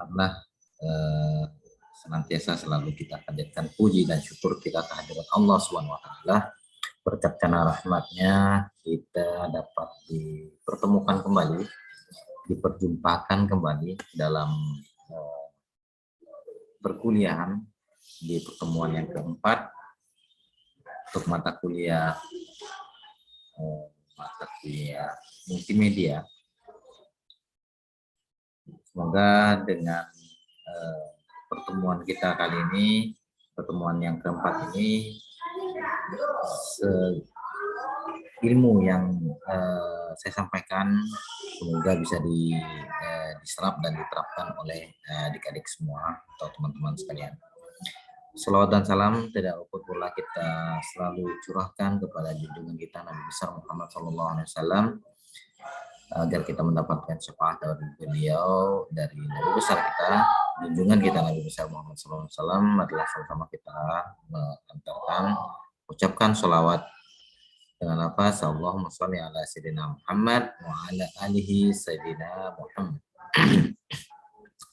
Karena eh, senantiasa selalu kita panjatkan puji dan syukur kita kehadirat Allah Subhanahu wa taala. Berkat karena rahmatnya kita dapat dipertemukan kembali, diperjumpakan kembali dalam perkuliahan di pertemuan yang keempat untuk mata kuliah multimedia. Semoga dengan pertemuan kita kali ini, pertemuan yang keempat ini, ilmu yang saya sampaikan semoga bisa diserap dan diterapkan oleh adik-adik semua atau teman-teman sekalian. Salawat dan salam tidak luput pula kita selalu curahkan kepada junjungan kita Nabi besar Muhammad SAW agar kita mendapatkan syafaat dari beliau, dari Nabi besar kita, junjungan kita Nabi besar Muhammad SAW adalah sama-sama kita mengantarkan, ucapkan sholawat dengan apa? Allahumma sholli ala sayyidina Muhammad wa ala alihi sayyidina Muhammad.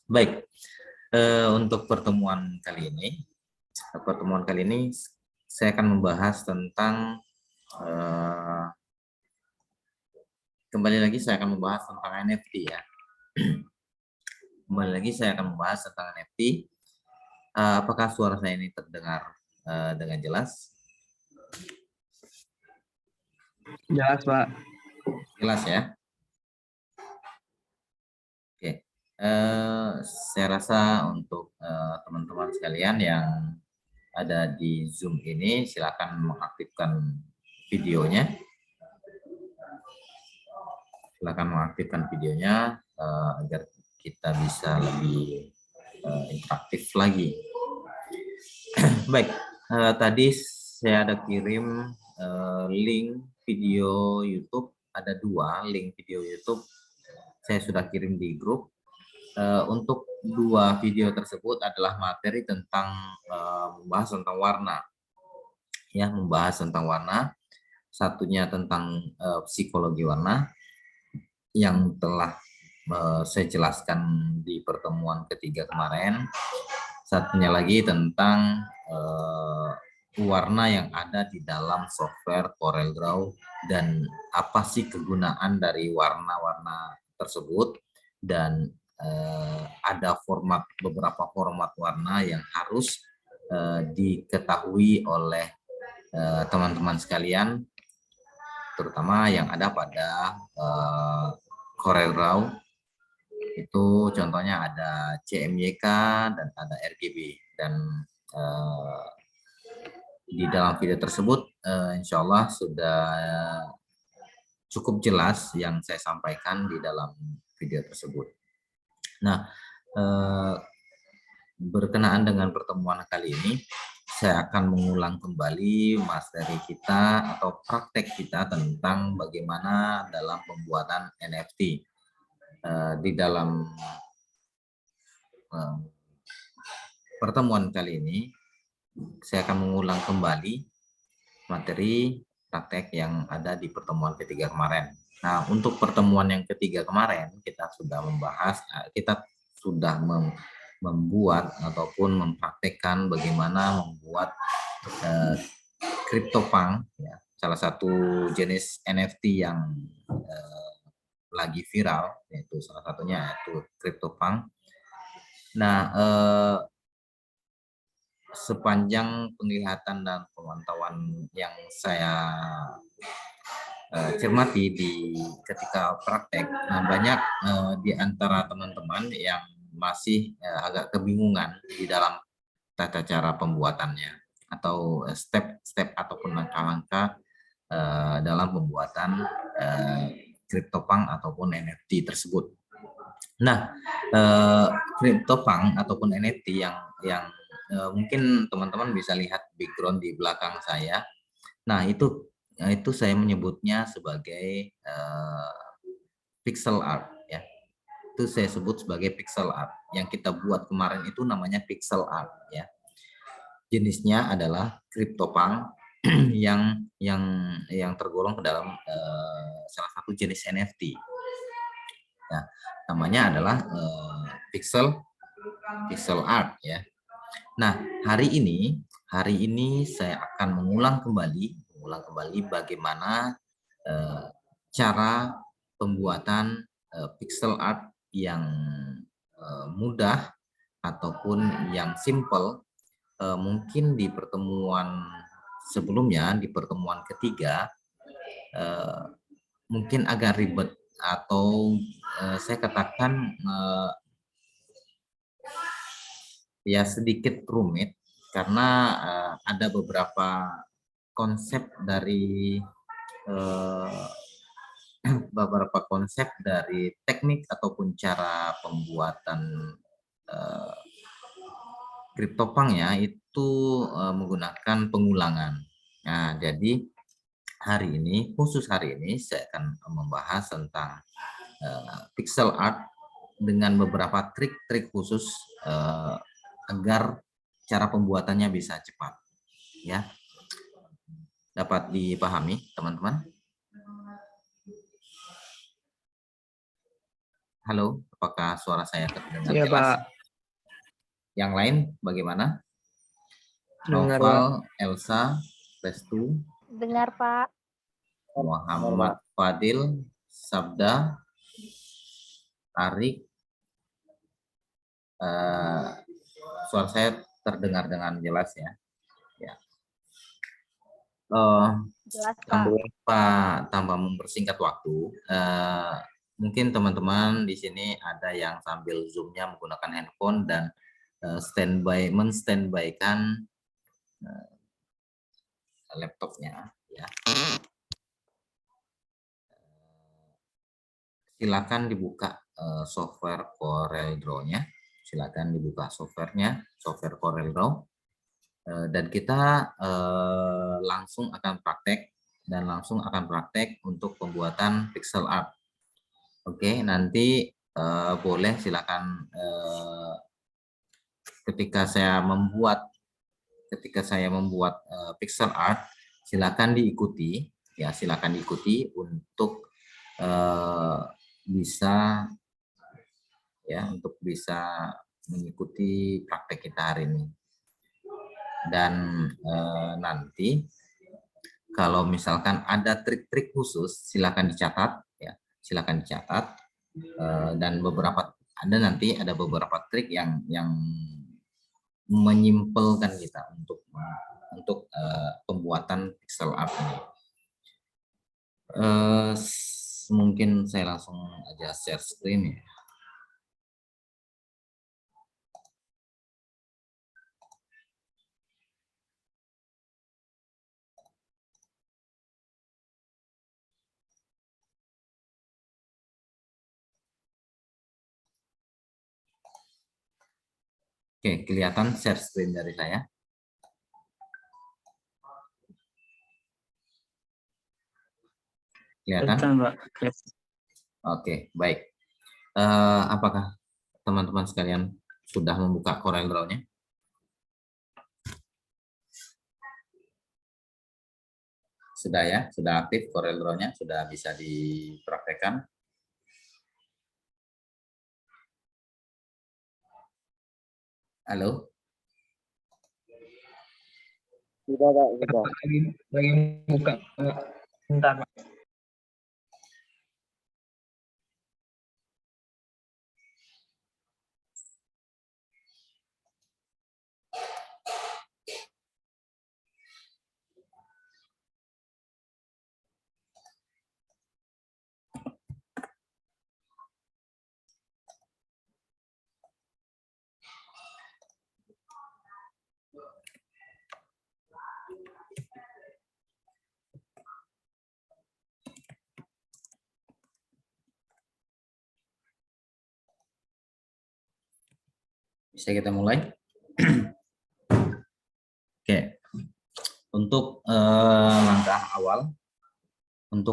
Baik, untuk pertemuan kali ini saya akan membahas tentang kembali lagi saya akan membahas tentang NFT ya. Kembali lagi saya akan membahas tentang NFT. Apakah suara saya ini terdengar dengan jelas? Jelas, Pak. Jelas ya. Oke. Saya rasa untuk teman-teman sekalian yang ada di Zoom ini silakan mengaktifkan videonya. Silakan mengaktifkan videonya agar kita bisa lebih interaktif lagi. Baik, tadi saya ada kirim link video YouTube, ada 2 link video YouTube saya sudah kirim di grup. Untuk 2 video tersebut adalah materi tentang membahas tentang warna, ya, membahas tentang warna. Satunya tentang psikologi warna yang telah saya jelaskan di pertemuan ketiga kemarin. Satunya lagi tentang warna yang ada di dalam software CorelDRAW dan apa sih kegunaan dari warna-warna tersebut, dan ada beberapa format warna yang harus diketahui oleh teman-teman sekalian, terutama yang ada pada CorelDRAW. Itu contohnya ada CMYK dan ada RGB, dan di dalam video tersebut insya Allah sudah cukup jelas yang saya sampaikan di dalam video tersebut. Nah, berkenaan dengan pertemuan kali ini, saya akan mengulang kembali materi kita atau praktek kita tentang bagaimana dalam pembuatan NFT. Di dalam pertemuan kali ini, saya akan mengulang kembali materi praktek yang ada di pertemuan ketiga kemarin. Nah, untuk pertemuan yang ketiga kemarin, kita sudah membahas, kita sudah membuat ataupun mempraktekkan bagaimana membuat CryptoPunk, ya, salah satu jenis NFT yang lagi viral, yaitu salah satunya yaitu CryptoPunk. Nah, sepanjang penglihatan dan pemantauan yang saya cermati ketika praktek, banyak di antara teman-teman yang masih agak kebingungan di dalam tata cara pembuatannya atau step-step ataupun langkah-langkah dalam pembuatan CryptoPunk ataupun NFT tersebut. Nah, CryptoPunk ataupun NFT yang mungkin teman-teman bisa lihat background di belakang saya. Nah, itu saya menyebutnya sebagai pixel art, ya. Itu saya sebut sebagai pixel art. Yang kita buat kemarin itu namanya pixel art, ya. Jenisnya adalah CryptoPunk yang tergolong ke dalam salah satu jenis NFT. Nah, namanya adalah pixel pixel art ya. Nah, hari ini saya akan mengulang kembali bagaimana cara pembuatan pixel art yang mudah ataupun yang simple. Mungkin di pertemuan sebelumnya, di pertemuan ketiga, mungkin agak ribet atau saya katakan ya sedikit rumit karena ada beberapa konsep dari teknik ataupun cara pembuatan CryptoPunk ya itu menggunakan pengulangan. Nah, jadi khusus hari ini saya akan membahas tentang pixel art dengan beberapa trik-trik khusus agar cara pembuatannya bisa cepat. Ya, dapat dipahami, teman-teman? Halo, apakah suara saya terdengar Iya, jelas? Pak. Yang lain bagaimana? Dengar, Pak. Noval, Elsa, Restu, Dengar, Pak. Muhammad Fadil, Sabda, Tarik. Suara saya terdengar dengan jelas ya. Jelas, Pak. Tanpa mempersingkat waktu, mungkin teman-teman di sini ada yang sambil zoom-nya menggunakan handphone dan men-standby-kan laptopnya. Ya. Silakan dibuka software CorelDRAW-nya. Silakan dibuka software CorelDRAW. Dan kita langsung akan praktek untuk pembuatan pixel art. Oke, nanti boleh silakan ketika saya membuat pixel art, silakan diikuti untuk bisa mengikuti praktek kita hari ini. Dan nanti kalau misalkan ada trik-trik khusus silakan dicatat dan ada beberapa trik yang menyimpelkan kita untuk pembuatan pixel art ini. Mungkin saya langsung aja share screen ya. Oke, kelihatan share screen dari saya. Kelihatan? Pak. Oke, baik. Apakah teman-teman sekalian sudah membuka CorelDRAW-nya? Sudah ya? Sudah aktif CorelDRAW-nya? Sudah bisa dipraktekkan? Halo? Sudah, Pak. Sudah. Lagi buka. Bentar, Pak. Bisa kita mulai? Oke. Untuk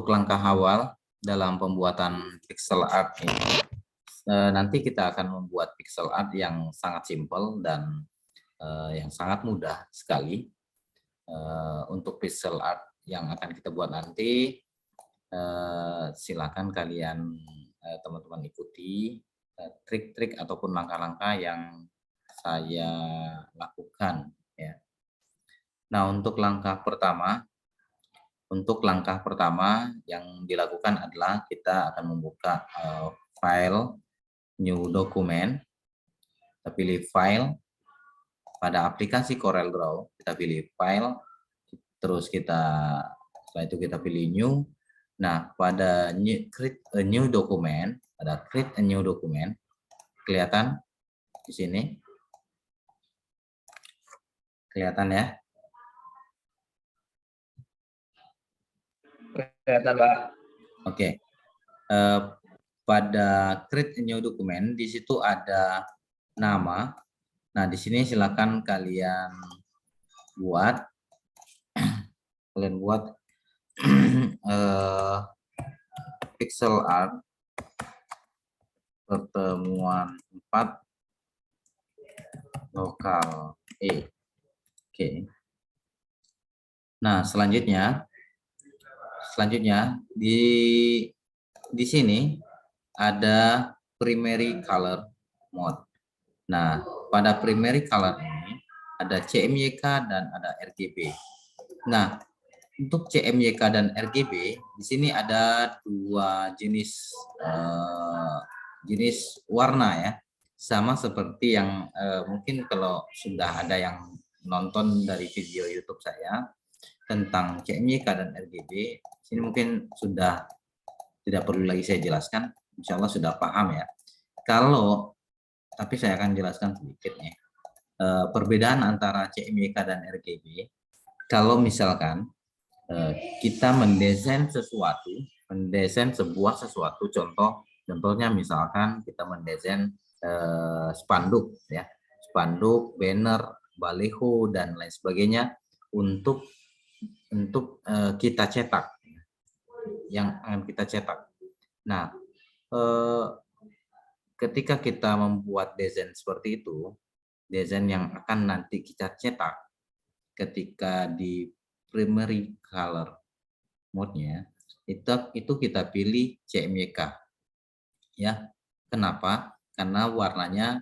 langkah awal dalam pembuatan pixel art ini, nanti kita akan membuat pixel art yang sangat simpel dan yang sangat mudah sekali. Untuk pixel art yang akan kita buat nanti, silakan kalian teman-teman ikuti trik-trik ataupun langkah-langkah yang saya lakukan ya. Nah, untuk langkah pertama yang dilakukan adalah kita akan membuka file new document. Kita pilih file pada aplikasi CorelDRAW, kita pilih file, terus setelah itu kita pilih new. Nah, pada create a new document, ada create a new document, kelihatan di sini, kelihatan ya. Kelihatan, Pak. Oke. Pada create a new document di situ ada nama. Nah, di sini silakan kalian buat pixel art pertemuan 4 lokal E. Oke. Nah, selanjutnya di sini ada primary color mode. Nah, pada primary color ini ada CMYK dan ada RGB. Nah, untuk CMYK dan RGB di sini ada dua jenis warna ya. Sama seperti yang mungkin kalau sudah ada yang nonton dari video YouTube saya tentang CMYK dan RGB, sini mungkin sudah tidak perlu lagi saya jelaskan, insya Allah sudah paham ya. Tapi saya akan jelaskan sedikit nih. Perbedaan antara CMYK dan RGB, kalau misalkan kita mendesain sebuah sesuatu, contohnya misalkan kita mendesain spanduk ya, spanduk, banner, baliho dan lain sebagainya untuk kita cetak, yang akan kita cetak. Nah, ketika kita membuat desain seperti itu, desain yang akan nanti kita cetak, ketika di primary color mode-nya itu kita pilih CMYK ya. Kenapa? Karena warnanya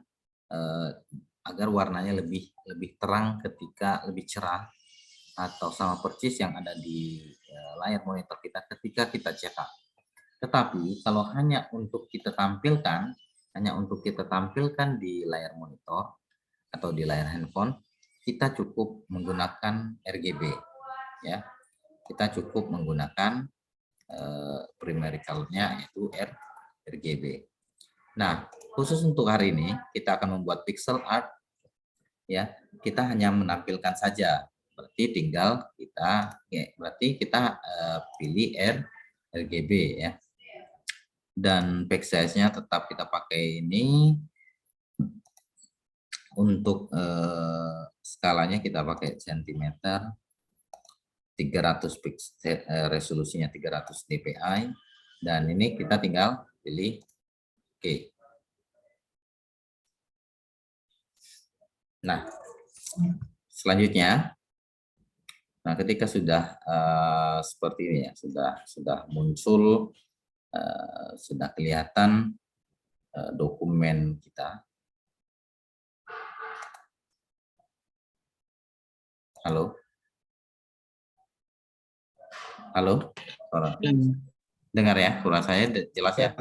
agar warnanya lebih terang ketika lebih cerah atau sama persis yang ada di layar monitor kita ketika kita cetak. Tetapi kalau hanya untuk kita tampilkan di layar monitor atau di layar handphone, kita cukup menggunakan RGB ya. Kita cukup menggunakan primary color-nya yaitu RGB. Nah, khusus untuk hari ini kita akan membuat pixel art ya. Kita hanya menampilkan saja. Berarti kita pilih RGB ya. Dan back size-nya tetap kita pakai ini. Untuk skalanya kita pakai cm, 300 pixel, resolusinya 300 dpi, dan ini kita tinggal pilih OK. Nah, selanjutnya, ketika sudah seperti ini ya, sudah muncul, sudah kelihatan dokumen kita. Halo? Halo? Dengar ya? Suara saya jelas ya?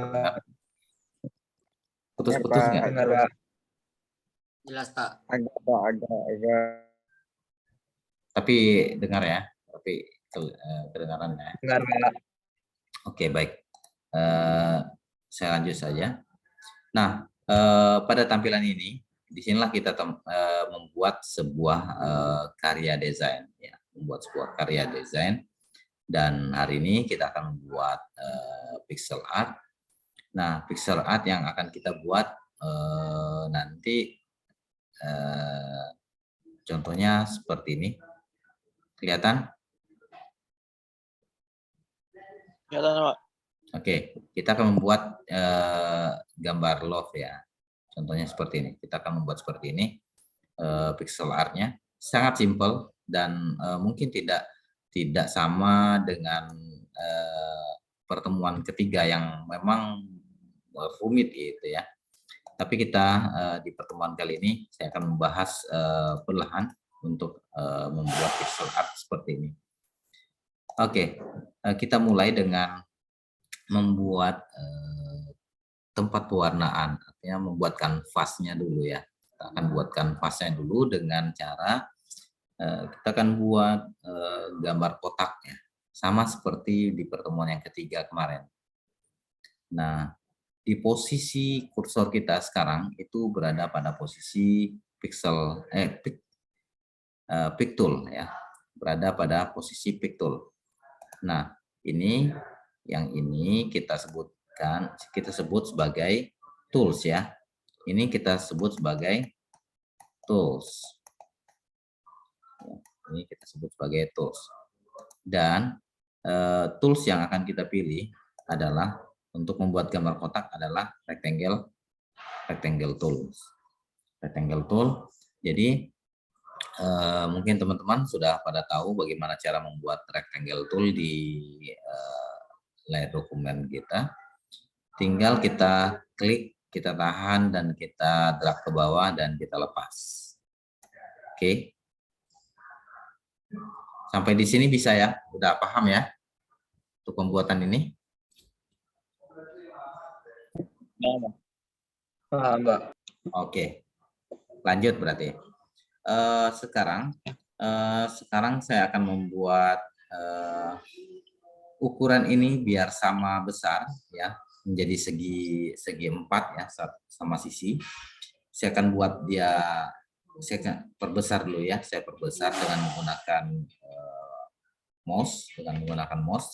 Putus-putus nggak? Jelas, Pak. Agak. Tapi dengar ya? Tapi kedengaran ya? Dengar, Pak. Oke, baik. Saya lanjut saja. Nah, pada tampilan ini, disinilah kita membuat sebuah karya desain. Ya, membuat sebuah karya desain. Dan hari ini kita akan membuat pixel art. Nah, pixel art yang akan kita buat nanti contohnya seperti ini. Kelihatan? Kelihatan, Pak. Oke, kita akan membuat gambar love ya. Contohnya seperti ini. Kita akan membuat seperti ini pixel art-nya. Sangat simple dan mungkin tidak sama dengan pertemuan ketiga yang memang rumit gitu ya. Tapi kita di pertemuan kali ini saya akan membahas perlahan untuk membuat pixel art seperti ini. Oke, kita mulai dengan membuat tempat pewarnaan, artinya membuat kanvasnya dulu ya. Kita akan buat kanvasnya dulu dengan cara kita akan buat gambar kotaknya, sama seperti di pertemuan yang ketiga kemarin. Nah, di posisi kursor kita sekarang itu berada pada posisi pick tool ya, berada pada posisi pick tool. Nah, yang ini kita sebut sebagai tools ya. Ini kita sebut sebagai tools. Ini kita sebut sebagai tools. Dan tools yang akan kita pilih adalah untuk membuat gambar kotak adalah rectangle tools. Rectangle tool. Jadi mungkin teman-teman sudah pada tahu bagaimana cara membuat rectangle tool di layar dokumen kita. Tinggal kita klik, kita tahan, dan kita drag ke bawah, dan kita lepas. Oke. Sampai di sini bisa ya? Udah paham ya? Untuk pembuatan ini? Paham, Pak. Oke. Lanjut berarti. Sekarang saya akan membuat ukuran ini biar sama besar ya, menjadi segi 4 ya, sama sisi. Saya akan buat dia, saya akan perbesar dulu ya. Saya perbesar dengan menggunakan mouse,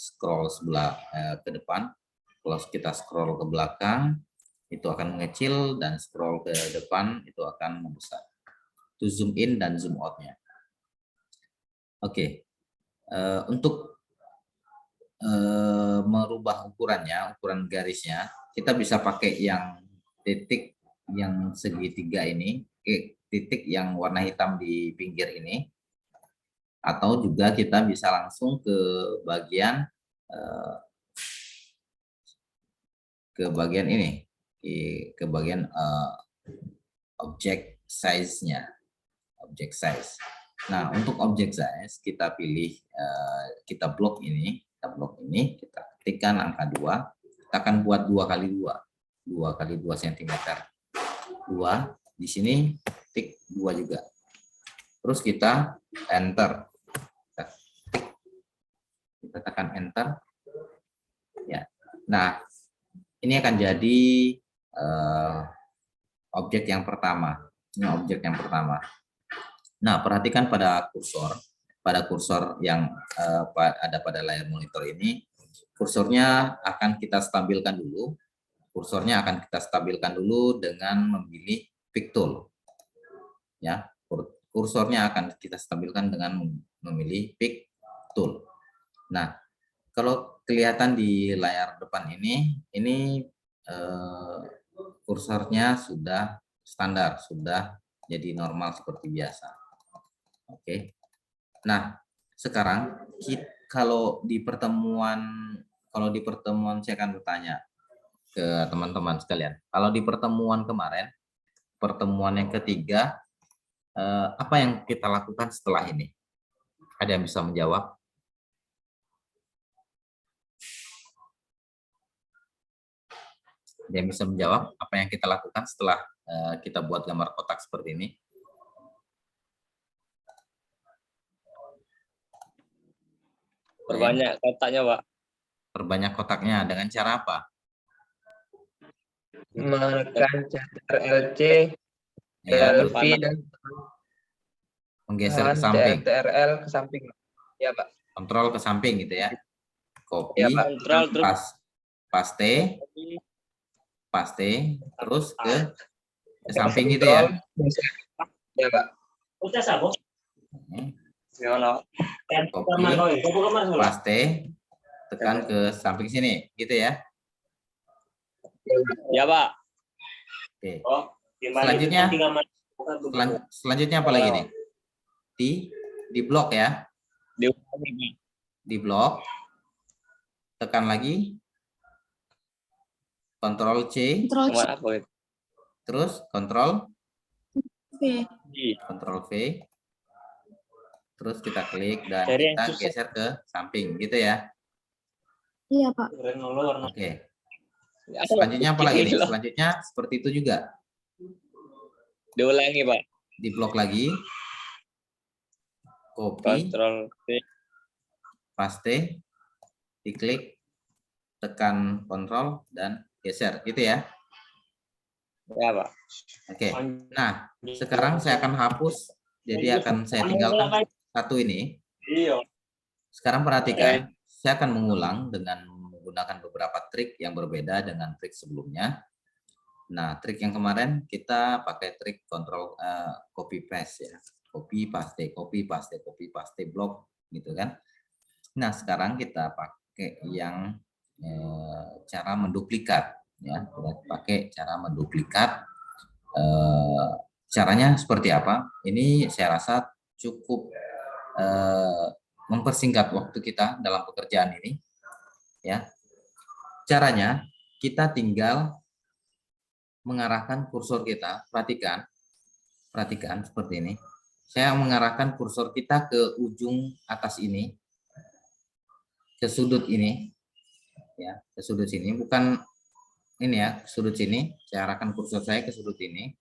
scroll sebelah ke depan. Kalau kita scroll ke belakang itu akan mengecil, dan scroll ke depan itu akan membesar. Itu zoom in dan zoom out-nya. Oke. Untuk merubah ukurannya, ukuran garisnya, kita bisa pakai yang titik yang segitiga ini, titik yang warna hitam di pinggir ini, atau juga kita bisa langsung ke bagian ini, ke bagian object size-nya, object size. Nah, untuk object size kita pilih, kita blok ini, kita ketikkan angka 2, kita akan buat 2 kali 2 cm. 2, di sini tik 2 juga. Terus kita enter. Kita tekan enter. Ya. Nah, ini akan jadi objek yang pertama. Ini objek yang pertama. Nah, perhatikan pada kursor yang ada pada layar monitor ini. Kursornya akan kita stabilkan dulu. Dengan memilih pick tool. Ya, kursornya akan kita stabilkan dengan memilih pick tool. Nah, kalau kelihatan di layar depan ini kursornya sudah standar, sudah jadi normal seperti biasa. Oke. Nah, sekarang kalau di pertemuan saya akan bertanya ke teman-teman sekalian. Kalau di pertemuan kemarin, pertemuan yang ketiga, apa yang kita lakukan setelah ini? Ada yang bisa menjawab? Dia bisa menjawab apa yang kita lakukan setelah kita buat gambar kotak seperti ini? Perbanyak kotaknya, Pak. Perbanyak kotaknya dengan cara apa? Menekan CTRL-C, Ya, CTRL-V, dan menggeser ke samping. CTRL ke samping. Ya, Pak. Kontrol ke samping gitu ya. Copy, Ya, Pak. Kontrol terus paste, terus ke samping gitu ya. Ya, Pak. Copy, paste, tekan ke samping sini, gitu ya. Ya, Pak. Oke. Selanjutnya apa lagi nih? Di blok ya. Di blok. Tekan lagi. Ctrl C. Terus Ctrl V. Ctrl V. Terus kita klik dan Cari yang kita susah. geser ke samping gitu ya. Iya, Pak. Oke. Selanjutnya apa lagi nih? Gila. Selanjutnya seperti itu juga. Diulangi, Pak. Di blok lagi. Copy, Ctrl V. paste, diklik, tekan Ctrl dan geser gitu ya. Ya, Pak. Oke. Nah, sekarang saya akan hapus. Jadi akan saya tinggalkan satu ini. Iya. Sekarang perhatikan, saya akan mengulang dengan menggunakan beberapa trik yang berbeda dengan trik sebelumnya. Nah, trik yang kemarin kita pakai trik control copy paste ya. Copy paste, copy paste, copy paste blok gitu kan. Nah, sekarang kita pakai yang cara menduplikat ya. Kita pakai cara menduplikat. Caranya seperti apa? Ini saya rasa cukup mempersingkat waktu kita dalam pekerjaan ini ya. Caranya kita tinggal mengarahkan kursor kita, perhatikan seperti ini. Saya mengarahkan kursor kita ke ujung atas ini, ke sudut ini ya, ke sudut sini, bukan ini ya, sudut sini. Saya arahkan kursor saya ke sudut ini.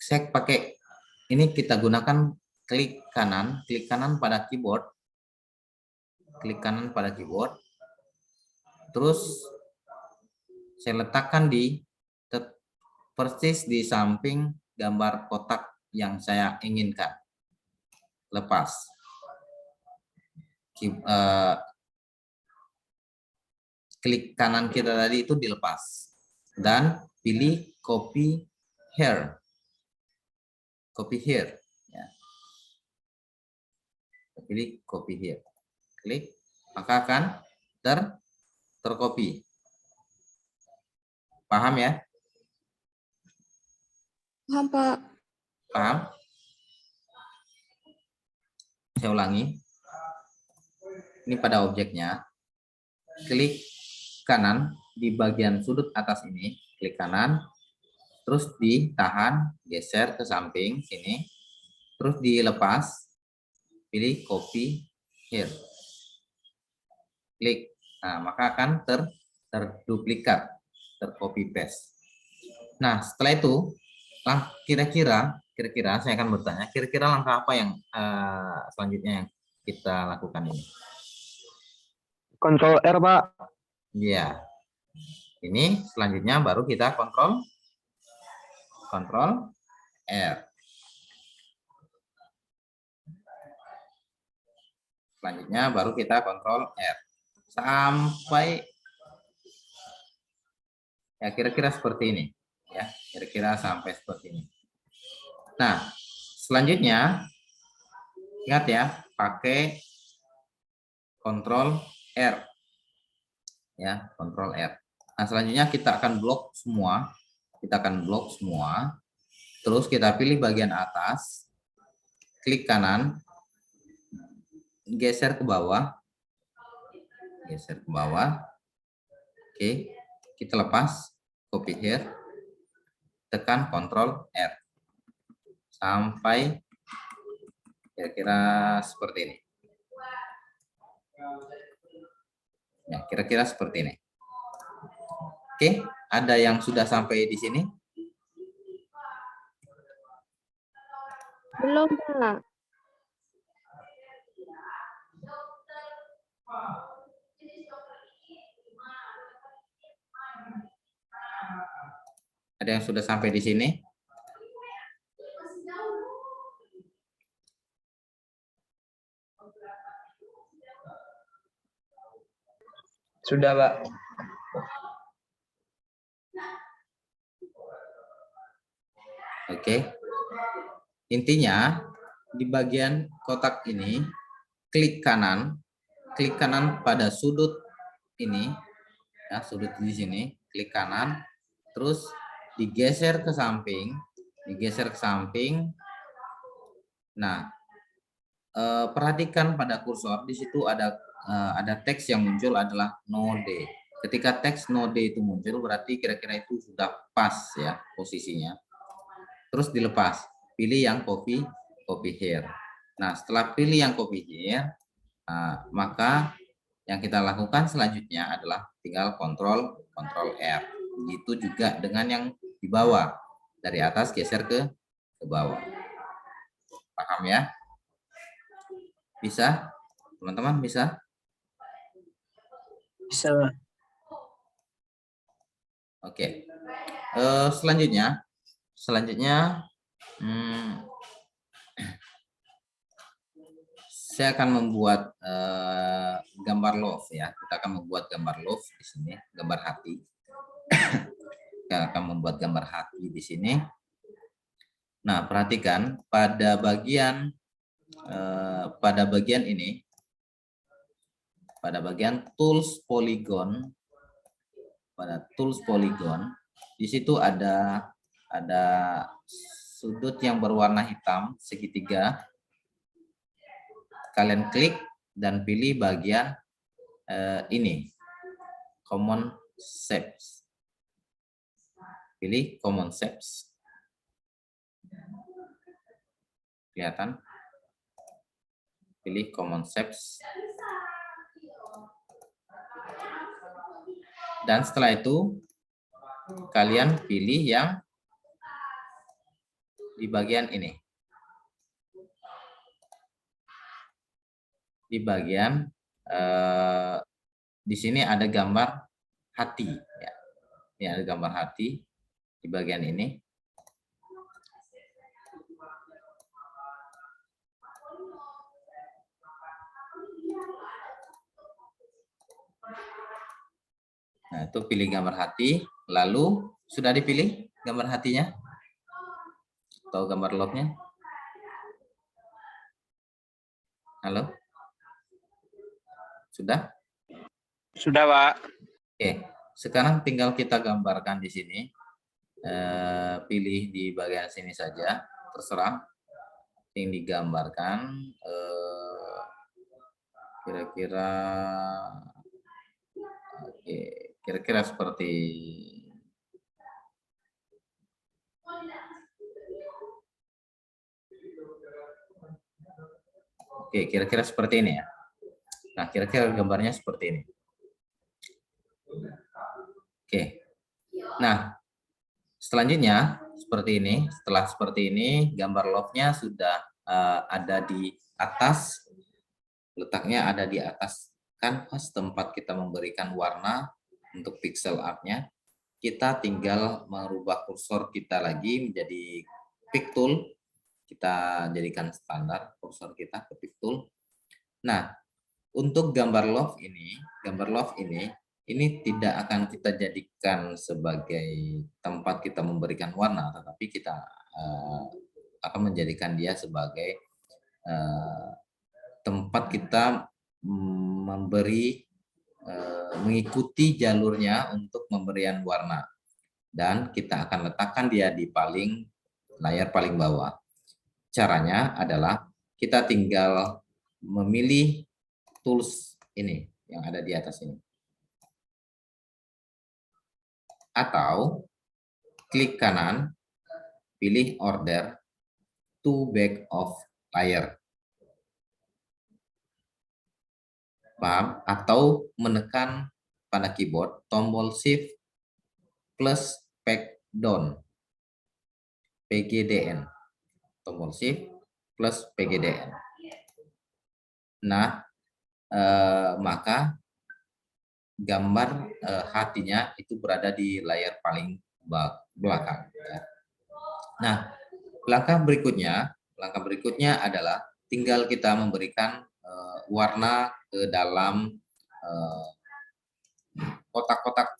Saya pakai ini, kita gunakan klik kanan pada keyboard. Klik kanan pada keyboard. Terus saya letakkan di persis di samping gambar kotak yang saya inginkan. Lepas. Klik kanan kita tadi itu dilepas. Dan pilih copy here. Copy here. Ya. Pilih copy here. Klik, maka akan tercopy. Paham ya? Paham, Pak. Paham? Saya ulangi. Ini pada objeknya. Klik kanan di bagian sudut atas ini. Klik kanan. Terus ditahan, geser ke samping sini. Terus dilepas. Pilih copy here. Klik. Nah, maka akan terduplikat, tercopy paste. Nah, setelah itu kira-kira saya akan bertanya, kira-kira langkah apa yang selanjutnya yang kita lakukan ini? Kontrol R, Pak. Iya. Ini selanjutnya baru kita kontrol R. Selanjutnya baru kita kontrol R. Sampai ya kira-kira seperti ini. Ya, kira-kira sampai seperti ini. Nah, selanjutnya ingat ya, pakai kontrol R. Ya, kontrol R. Nah, selanjutnya kita akan blok semua. Terus kita pilih bagian atas. Klik kanan. Geser ke bawah. Oke, kita lepas. Copy here. Tekan kontrol R. Sampai kira-kira seperti ini. Ya, kira-kira seperti ini. Oke, ada yang sudah sampai di sini? Belum, Pak. Ada yang sudah sampai di sini? Sudah, Pak. Oke. Intinya di bagian kotak ini klik kanan pada sudut ini ya, sudut di sini, klik kanan, terus digeser ke samping, Nah, perhatikan pada kursor di situ ada teks yang muncul adalah node. Ketika teks node itu muncul, berarti kira-kira itu sudah pas ya posisinya. Terus dilepas, pilih yang copy here. Nah, setelah pilih yang copy here, maka yang kita lakukan selanjutnya adalah tinggal Ctrl R. Begitu juga dengan yang di bawah, dari atas geser ke bawah. Paham ya? Bisa? Teman-teman bisa? Bisa. Oke. Selanjutnya saya akan membuat gambar love ya. Kita akan membuat gambar love di sini, gambar hati. Kita akan membuat gambar hati di sini. Nah, perhatikan pada bagian ini, pada bagian tools polygon, di situ ada sudut yang berwarna hitam segitiga. Kalian klik dan pilih bagian ini, common shapes. Pilih common shapes. Kelihatan? Pilih common shapes. Dan setelah itu kalian pilih yang di bagian ini. Di bagian di sini ada gambar hati ya. Ini ada gambar hati di bagian ini. Nah, itu pilih gambar hati, lalu sudah dipilih gambar hatinya atau gambar love-nya? Halo? Sudah? Sudah, Pak. Oke, sekarang tinggal kita gambarkan di sini. Pilih di bagian sini saja, terserah. Yang digambarkan kira-kira kira-kira seperti kira-kira seperti ini ya. Nah, kira-kira gambarnya seperti ini. Nah, selanjutnya seperti ini. Setelah seperti ini, gambar love-nya sudah ada di atas. Letaknya ada di atas kanvas tempat kita memberikan warna untuk pixel art-nya. Kita tinggal merubah kursor kita lagi menjadi pick tool. Kita jadikan standar kursor kita ke pick tool. Nah, untuk gambar love ini tidak akan kita jadikan sebagai tempat kita memberikan warna, tetapi kita akan menjadikan dia sebagai tempat kita mengikuti jalurnya untuk pemberian warna, dan kita akan letakkan dia di layar paling bawah. Caranya adalah kita tinggal memilih tools ini yang ada di atas ini, atau klik kanan, pilih order to back of layer. Paham? Atau menekan pada keyboard tombol shift plus back down, PGDN. Tombol shift plus PGDN. Nah, maka gambar hatinya itu berada di layar paling belakang. Nah, langkah berikutnya adalah tinggal kita memberikan warna ke dalam kotak-kotak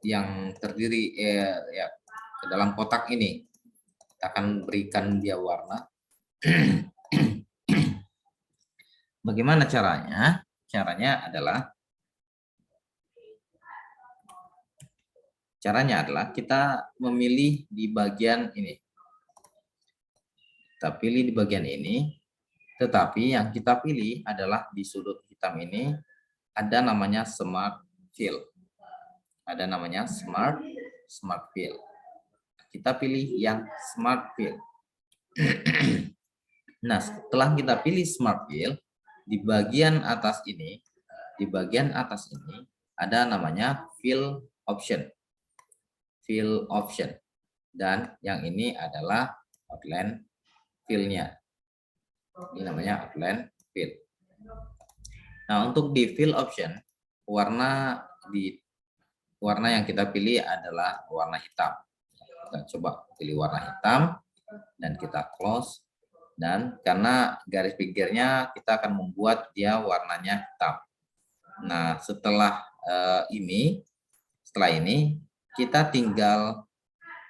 yang terdiri ke dalam kotak ini. Kita akan berikan dia warna. Bagaimana caranya? Caranya adalah kita memilih di bagian ini. Kita pilih di bagian ini, tetapi yang kita pilih adalah di sudut hitam ini ada namanya Smart Fill. Ada namanya smart fill. Kita pilih yang smart fill. Nah, setelah kita pilih smart fill, di bagian atas ini ada namanya fill option. Fill option. Dan yang ini adalah outline fill-nya. Ini namanya outline fill. Nah, untuk di fill option, warna yang kita pilih adalah warna hitam. Kita coba pilih warna hitam dan kita close. Dan karena garis pinggirnya kita akan membuat dia warnanya hitam. Nah, setelah ini kita tinggal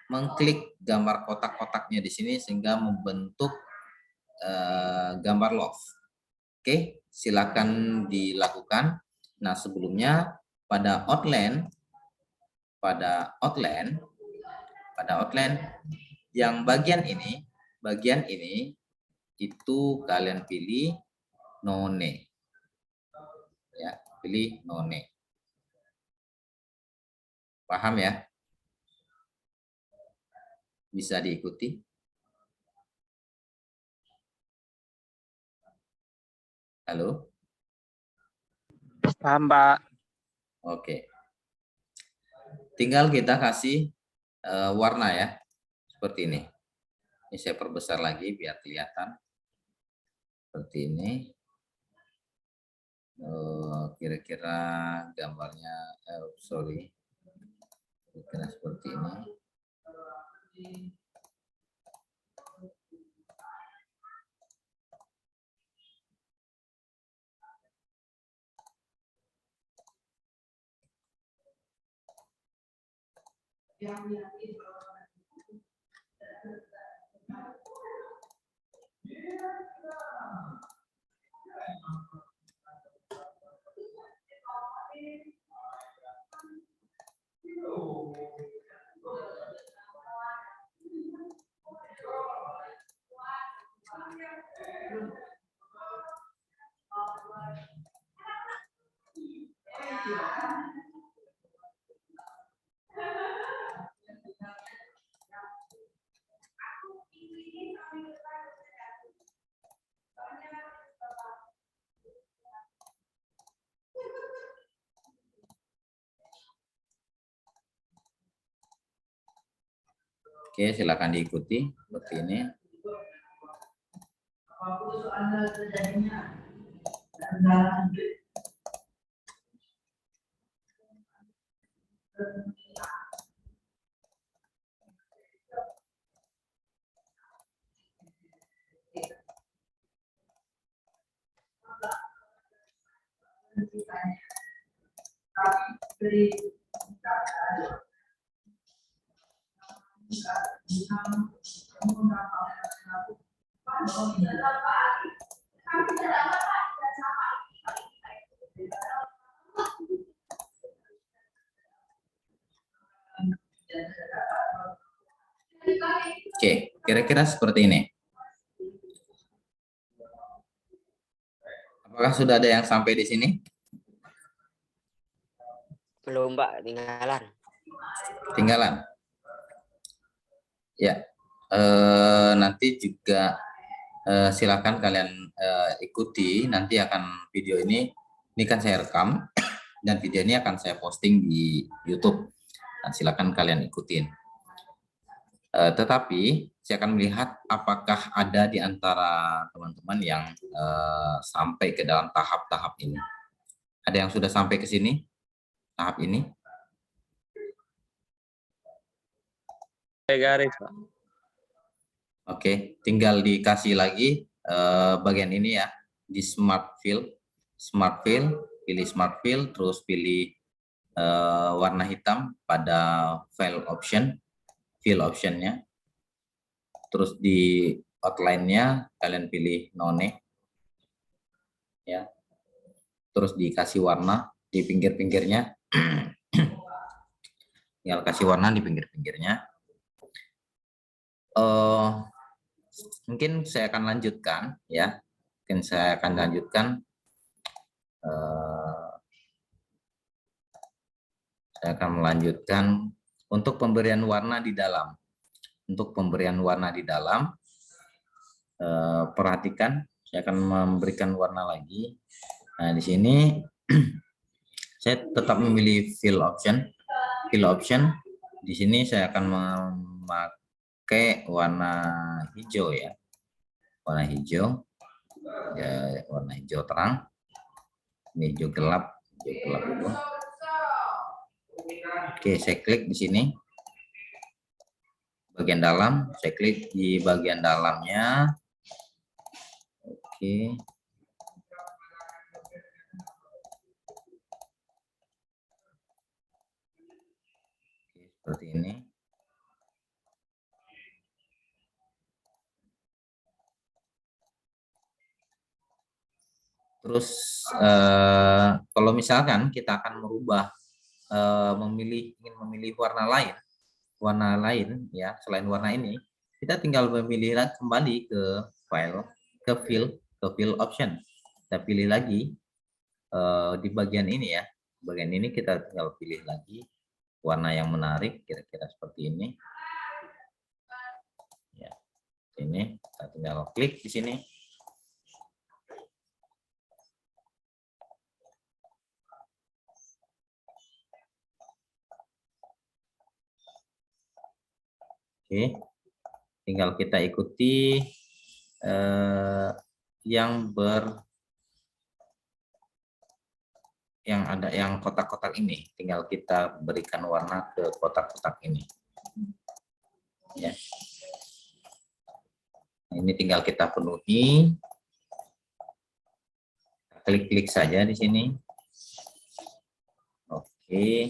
mengklik gambar kotak-kotaknya di sini sehingga membentuk gambar love. Oke, silakan dilakukan. Nah, sebelumnya pada outline yang bagian ini itu kalian pilih none. Ya, pilih none. Paham ya? Bisa diikuti? Halo? Paham, Pak. Oke. Tinggal kita kasih warna ya. Seperti ini. Ini saya perbesar lagi biar kelihatan. Seperti ini. Kira-kira gambarnya, kira-kira seperti ini. Oke, silakan diikuti seperti ini. Oke, kira-kira seperti ini. Apakah sudah ada yang sampai di sini? Belum, Pak, tinggalan. Tinggalan. Ya, nanti juga silakan kalian ikuti. Nanti akan video ini kan saya rekam dan video ini akan saya posting di YouTube. Dan silakan kalian ikutin. Tetapi saya akan melihat apakah ada di antara teman-teman yang sampai ke dalam tahap-tahap ini. Ada yang sudah sampai ke sini? Tahap ini? Garis, Pak. Oke, tinggal dikasih lagi bagian ini ya, di smart fill, pilih smart fill, terus pilih warna hitam pada fill optionnya, terus di outline-nya kalian pilih none, ya, terus dikasih warna di pinggir-pinggirnya, tinggal kasih warna di pinggir-pinggirnya. Mungkin saya akan lanjutkan ya. Saya Saya akan melanjutkan untuk pemberian warna di dalam. Untuk pemberian warna di dalam, perhatikan, saya akan memberikan warna lagi. Nah, di sini saya tetap memilih fill option. Fill option. Di sini saya akan memakai warna hijau ya. Warna hijau. Ya, warna hijau terang. Ini hijau gelap, itu. Oke, saya klik di sini. Bagian dalam, saya klik di bagian dalamnya. Oke. Seperti ini. Terus kalau misalkan kita akan merubah, ingin memilih warna lain ya selain warna ini, kita tinggal memilih kembali ke file, ke fill option. Kita pilih lagi di bagian ini ya, bagian ini kita tinggal pilih lagi warna yang menarik, kira-kira seperti ini. Ya, ini kita tinggal klik di sini. Oke, tinggal kita ikuti yang ada yang kotak-kotak ini. Tinggal kita berikan warna ke kotak-kotak ini. Ya. Ini tinggal kita penuhi. Klik-klik saja di sini. Oke.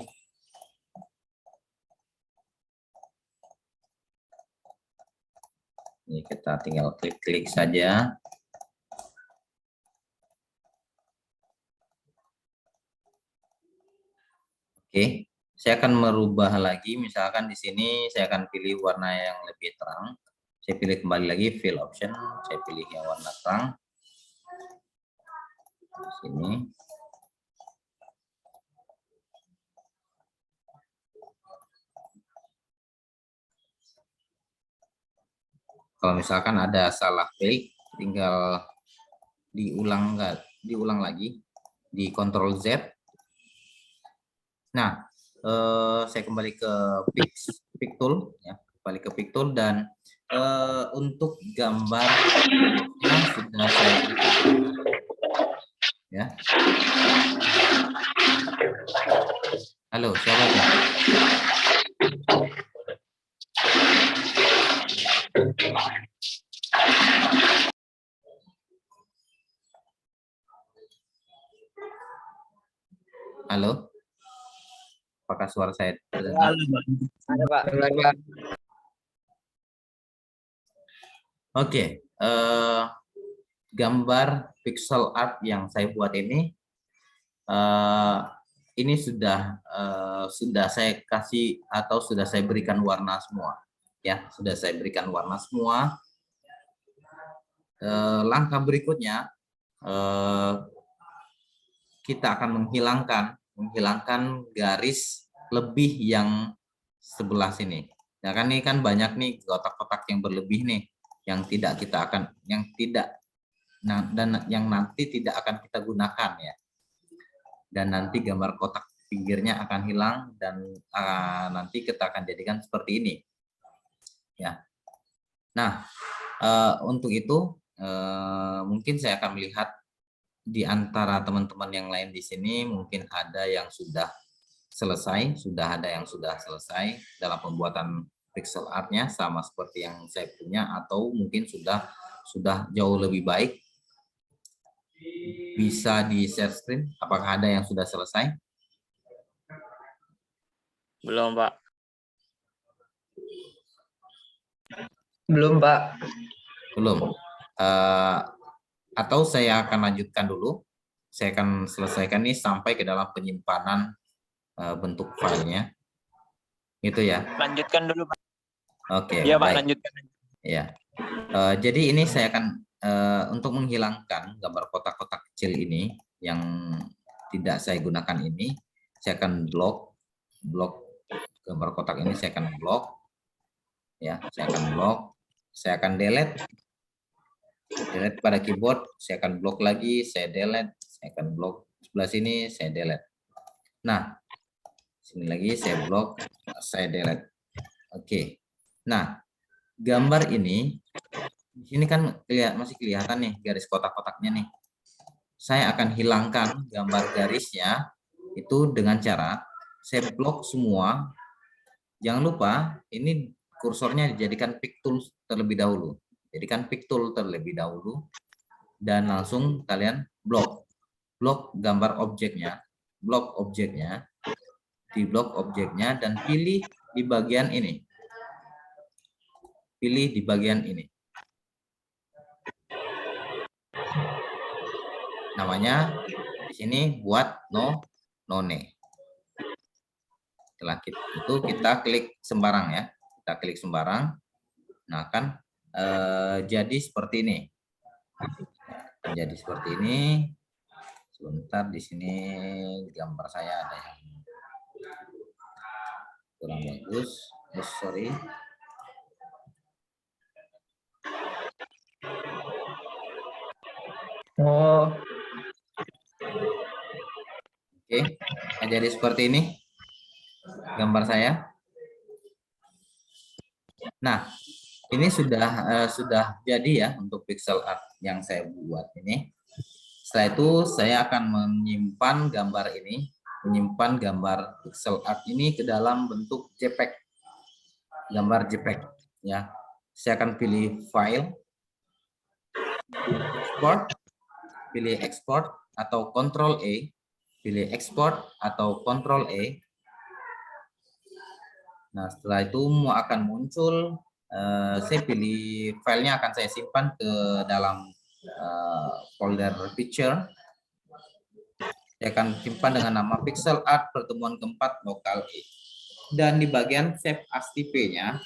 Ini kita tinggal klik-klik saja. Oke, saya akan merubah lagi. Misalkan di sini saya akan pilih warna yang lebih terang. Saya pilih kembali lagi fill option. Saya pilih yang warna terang. Di sini. Kalau misalkan ada salah klik, tinggal diulang lagi di Ctrl Z. Nah, saya kembali ke pick tool ya, kembali ke pick tool dan untuk gambar sudah saya ya. Halo, siapa ya? Halo, apakah suara saya terdengar? Ada, Pak. Oke, gambar pixel art yang saya buat ini sudah saya kasih atau sudah saya berikan warna semua, ya sudah saya berikan warna semua. Langkah berikutnya kita akan menghilangkan garis lebih yang sebelah sini. Ya kan ini kan banyak nih kotak-kotak yang berlebih nih, yang tidak kita akan, dan yang nanti tidak akan kita gunakan ya. Dan nanti gambar kotak pinggirnya akan hilang dan nanti kita akan jadikan seperti ini. Ya. Nah, untuk itu mungkin saya akan melihat di antara teman-teman yang lain di sini mungkin ada yang sudah selesai, ada yang sudah selesai dalam pembuatan pixel artnya sama seperti yang saya punya, atau mungkin sudah jauh lebih baik. Bisa di share screen. Apakah ada yang sudah selesai? Belum, Pak. Belum, Pak. Belum. Atau saya akan lanjutkan dulu. Saya akan selesaikan ini sampai ke dalam penyimpanan bentuk filenya. Itu ya. Lanjutkan dulu, Pak. Oke. Iya, Pak, baik. lanjutkan. Ya. Jadi ini saya akan untuk menghilangkan gambar kotak-kotak kecil ini yang tidak saya gunakan ini, saya akan blok blok gambar kotak ini saya akan blok, ya, saya akan blok, saya akan delete pada keyboard, saya akan blok lagi, saya delete, saya akan blok sebelah sini, saya delete. Nah, sini lagi saya blok, saya delete. Oke. Nah, gambar ini di sini kan masih kelihatan nih garis kotak-kotaknya nih. Saya akan hilangkan gambar garisnya itu dengan cara saya blok semua. Jangan lupa ini kursornya dijadikan pick tool terlebih dahulu. Jadikan pick tool terlebih dahulu dan langsung kalian blok gambar objeknya, blok objeknya, di blok objeknya dan pilih di bagian ini. Pilih di bagian ini. Namanya di sini buat none. Setelah itu kita klik sembarang ya. Kita klik sembarang. Nah, kan jadi seperti ini. Jadi seperti ini. Sebentar, di sini gambar saya ada yang kurang bagus. Oh, sorry. Oh, Oke, nah, jadi seperti ini gambar saya. Nah, ini sudah jadi ya untuk pixel art yang saya buat ini. Setelah itu saya akan menyimpan gambar ini, menyimpan gambar pixel art ini ke dalam bentuk JPEG, gambar JPEG ya. Saya akan pilih file, export, pilih export atau Ctrl A, pilih export atau Ctrl A. Nah, setelah itu akan muncul, saya pilih filenya akan saya simpan ke dalam folder picture. Saya akan simpan dengan nama pixel art pertemuan keempat lokal E. Dan di bagian save as tipe-nya,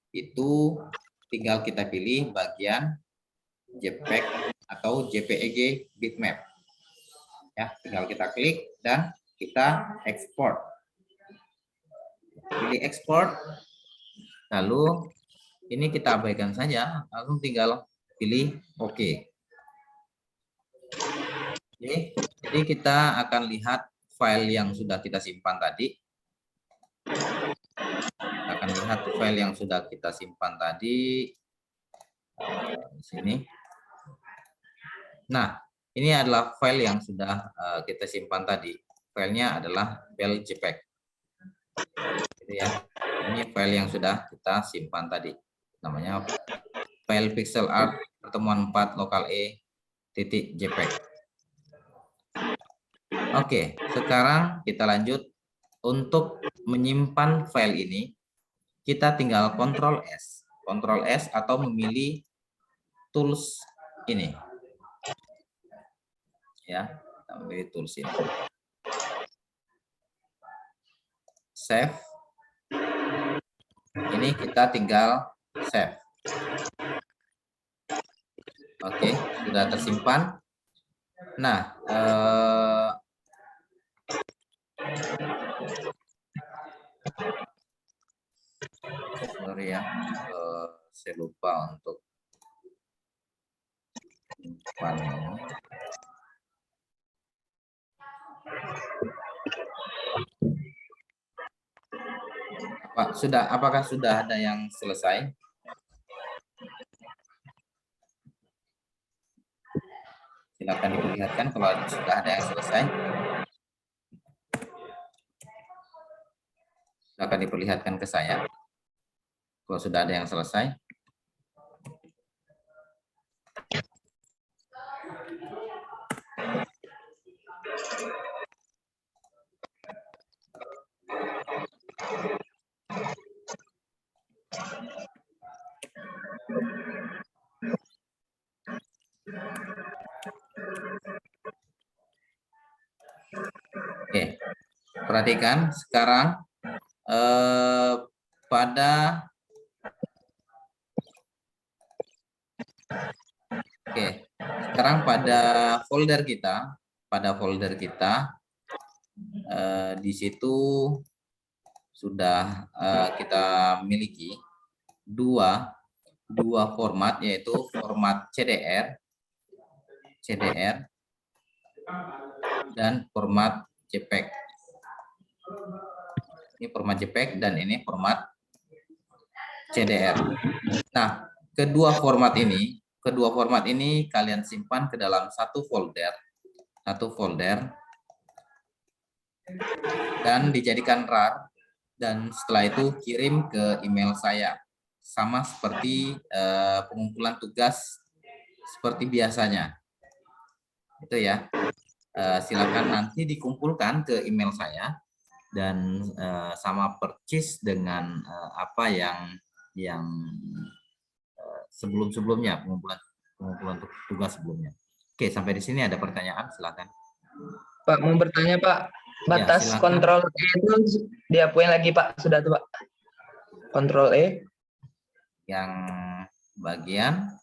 itu tinggal kita pilih bagian JPEG atau JPEG bitmap. Ya, tinggal kita klik dan kita ekspor. Pilih ekspor. Lalu ini kita abaikan saja, langsung tinggal pilih OK. Oke, jadi kita akan lihat file yang sudah kita simpan tadi. Kita akan lihat file yang sudah kita simpan tadi di sini. Nah, ini adalah file yang sudah kita simpan tadi. Filenya adalah file JPEG. Gitu ya. Ini file yang sudah kita simpan tadi. Namanya file pixel art pertemuan 4 lokal E titik JPEG. Oke, sekarang kita lanjut. Untuk menyimpan file ini, kita tinggal Ctrl S atau memilih tools ini. Ya, kita memilih tools ini. Save. Ini kita tinggal save. Oke, sudah tersimpan. Nah, sorry ya, saya lupa untuk simpan ini. Apakah sudah ada yang selesai? Silakan diperlihatkan kalau sudah ada yang selesai. Silakan diperlihatkan ke saya kalau sudah ada yang selesai. Oke, perhatikan sekarang sekarang pada folder kita pada folder kita. Di situ sudah kita miliki dua format, yaitu format CDR dan format JPEG. Ini format JPEG dan ini format CDR. Nah, kedua format ini kalian simpan ke dalam satu folder dan dijadikan RAR, dan setelah itu kirim ke email saya, sama seperti pengumpulan tugas seperti biasanya. Itu ya. Silakan nanti dikumpulkan ke email saya, dan sama persis dengan apa yang sebelum-sebelumnya, pengumpulan tugas sebelumnya. Oke, sampai di sini ada pertanyaan, silakan. Pak, mau bertanya Pak, batas silakan. kontrol E itu diapain lagi Pak? Sudah tuh Pak. Kontrol E. Yang bagian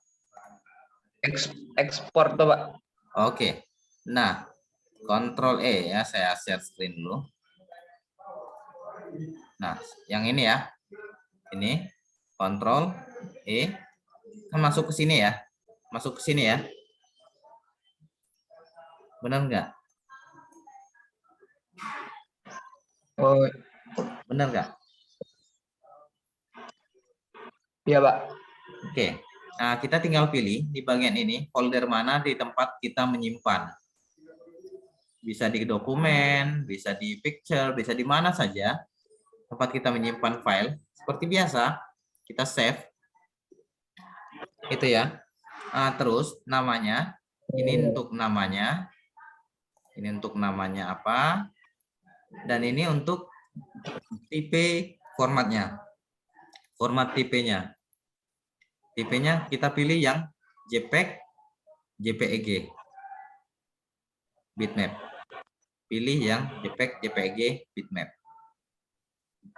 ekspor tuh Pak. Oke. Nah, kontrol E ya, saya share screen dulu. Nah, yang ini ya. Ini kontrol E kan masuk ke sini ya. Masuk ke sini ya. Benar nggak? Oh, Benar nggak? iya Pak. Oke. Nah, kita tinggal pilih di bagian ini folder mana di tempat kita menyimpan. Bisa di dokumen, bisa di picture, bisa di mana saja tempat kita menyimpan file. Seperti biasa, kita save. Itu ya. Nah, terus namanya, ini untuk namanya. Ini untuk namanya apa? Dan ini untuk tipe formatnya. Format tipenya. Tipenya kita pilih yang JPEG, JPEG, bitmap. Pilih yang JPEG, JPEG, bitmap.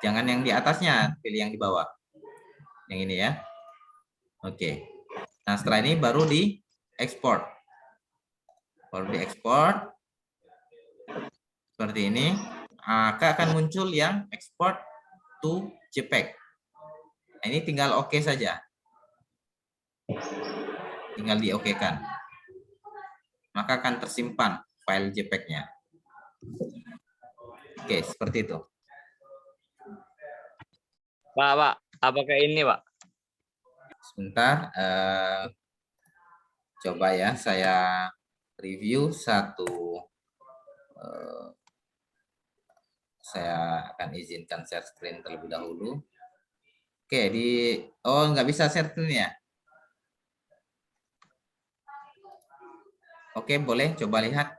Jangan yang di atasnya, pilih yang di bawah. Yang ini ya. Oke. Nah, setelah ini baru di ekspor. Baru di ekspor. Seperti ini. Maka akan muncul yang export to JPEG. Nah, ini tinggal oke saja. Tinggal di oke-kan. Maka akan tersimpan file JPEG-nya. Oke, seperti itu. Pak, apakah ini, Pak? Sebentar, coba ya saya review satu. Saya akan izinkan share screen terlebih dahulu. Oke, nggak bisa share screen ya? Oke, boleh coba lihat.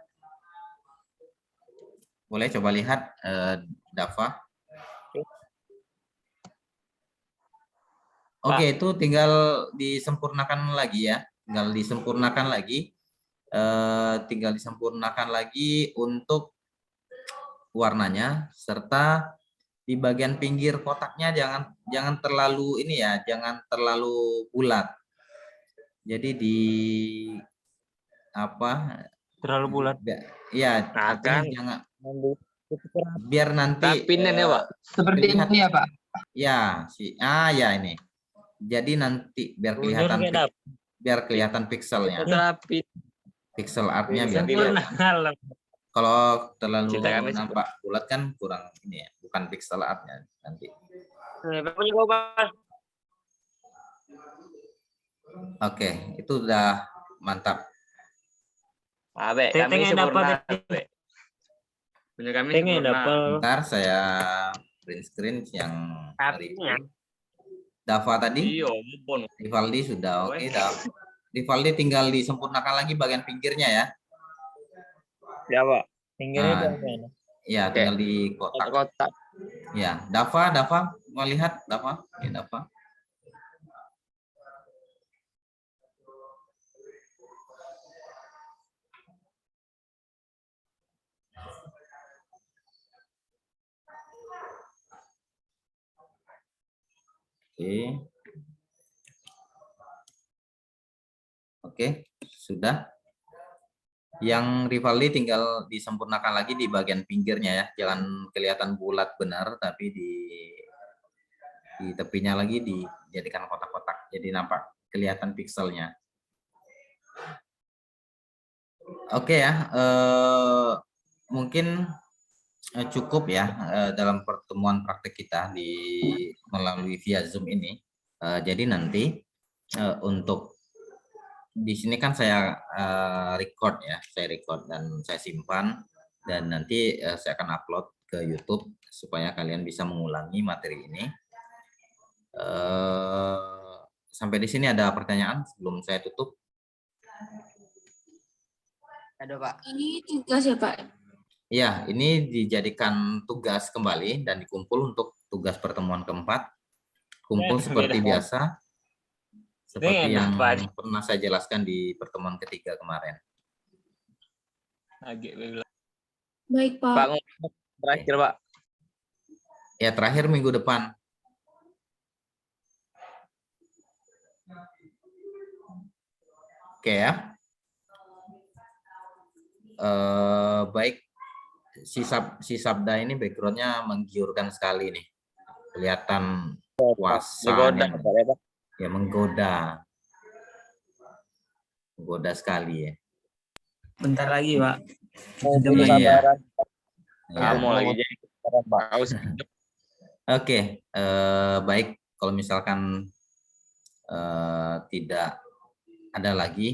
Boleh coba lihat, Dava. Oke, itu tinggal disempurnakan lagi ya. Tinggal disempurnakan lagi untuk warnanya, serta di bagian pinggir kotaknya jangan terlalu ini ya, jangan terlalu bulat. Jadi Terlalu bulat. Ya, artinya jangan, biar nanti Rapinin ya, Pak. Seperti ini ya Pak. Ya, ya ini. Jadi nanti biar kelihatan pixelnya. Pixel artnya biar kelihatan. Kalau terlalu nampak bulat kan kurang ini ya, bukan pixel artnya nanti. Oke, itu udah mantap. Abe, kami sempurna. Punya kami sempurna. Bentar saya print screen yang Dava tadi. Rivaldi sudah oke. Rivaldi tinggal disempurnakan lagi bagian pinggirnya ya. Ya, Pak. Pinggirnya ya, tinggal di kotak. Ya, Dava mau lihat Dava? Ya, Dava. Oke, sudah. Yang Rivaldi tinggal disempurnakan lagi di bagian pinggirnya ya, jangan kelihatan bulat benar, tapi di tepinya lagi dijadikan kotak-kotak, jadi nampak kelihatan pikselnya. Oke ya, mungkin cukup ya dalam pertemuan praktek kita melalui via Zoom ini. Jadi nanti untuk di sini kan saya record ya, saya record dan saya simpan, dan nanti saya akan upload ke YouTube supaya kalian bisa mengulangi materi ini. Sampai di sini ada pertanyaan sebelum saya tutup? Ada Pak. Ini tugas ya Pak? Ya, ini dijadikan tugas kembali dan dikumpul untuk tugas pertemuan keempat. Kumpul seperti biasa. Seperti yang pernah saya jelaskan di pertemuan ketiga kemarin. Baik Pak. Pak, terakhir Pak. Ya, terakhir minggu depan. Oke ya. Baik, si Sabda ini backgroundnya menggiurkan sekali nih. Kelihatan puasa. Ya, menggoda sekali ya. Bentar lagi Pak. Iya. Kamu lagi jadi Pak. Oke, baik, kalau misalkan tidak ada lagi